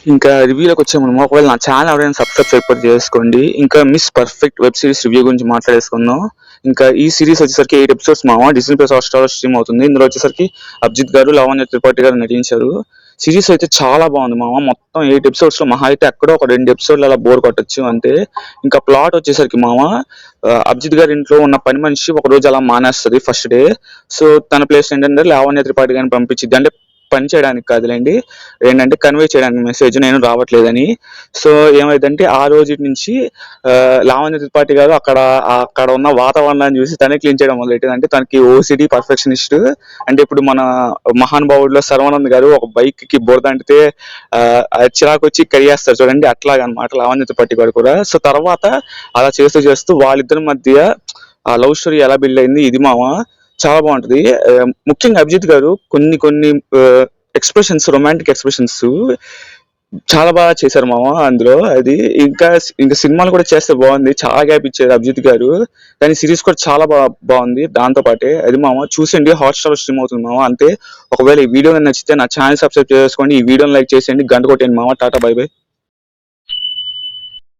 ఇంకా రివ్యూలోకి వచ్చే మనం ఒకవేళ నా ఛానల్ ఎవరైనా సబ్స్క్రైబ్ చేసుకోండి. ఇంకా miss perfect web series review గురించి మాట్లాడేసుకుందాం. ఇంకా ఈ సిరీస్ వచ్చేసరికి 8 ఎపిసోడ్స్ మామ డిస్నీ ప్లస్ హాట్‌స్టార్‌లో స్ట్రీమ్ అవుతుంది. ఇందులో వచ్చేసరికి అభిజిత్ గారు, లావణ్య త్రిపాఠి గారు నటించారు. సిరీస్ అయితే చాలా బాగుంది మామ. మొత్తం 8 ఎపిసోడ్స్ లో మహా అయితే ఎక్కడో ఒక 2 ఎపిసోడ్లు అలా బోర్ కొట్టొచ్చు అంతే. ఇంకా ప్లాట్ వచ్చేసరికి మామ అభిజిత్ గారి ఇంట్లో ఉన్న పని మనిషి ఒక రోజు అలా మానేస్తుంది ఫస్ట్ డే. సో తన ప్లేస్ ఏంటంటే లావణ్య త్రిపాఠి గారిని పంపించింది. అంటే పని చేయడానికి కాదులేండి, ఏంటంటే కన్వే చేయడానికి మెసేజ్ నేను రావట్లేదని. సో ఏమైందంటే ఆ రోజు నుంచి లావణ్య త్రిపాఠి గారు అక్కడ అక్కడ ఉన్న వాతావరణాన్ని చూసి తనే క్లీన్ చేయడం మొదలెట్టింది. అంటే తనకి ఓసిడి పర్ఫెక్షనిస్ట్. అంటే ఇప్పుడు మన మహానుభావుడిలో సర్వానంద్ గారు ఒక బైక్ కి బురద అంటితే చిరాకు వచ్చి కరిగేస్తారు చూడండి, అట్లాగనమాట లావణ్య త్రిపాఠి గారు కూడా. సో తర్వాత అలా చేస్తూ చేస్తూ వాళ్ళిద్దరి మధ్య ఆ లవ్ స్టోరీ ఎలా బిల్డ్ అయింది ఇది మామ చాలా బాగుంటది. ముఖ్యంగా అభిజిత్ గారు కొన్ని కొన్ని ఎక్స్ప్రెషన్స్, రొమాంటిక్ ఎక్స్ప్రెషన్స్ చాలా బాగా చేశారు మామ అందులో. అది ఇంకా ఇంకా సినిమాలు కూడా చేస్తే బాగుంది, చాలా గ్యాప్ ఇచ్చారు అభిజిత్ గారు. కానీ సిరీస్ కూడా చాలా బాగుంది దాంతో పాటే. అది మామ చూసండి, హాట్‌స్టార్ స్ట్రీమ్ అవుతుంది మామ అంతే. ఒకవేళ ఈ వీడియో నచ్చితే నా ఛానల్ సబ్స్క్రైబ్ చేసుకోండి, ఈ వీడియోని లైక్ చేసేయండి, గంట కొట్టండి మామ. Tata bye by.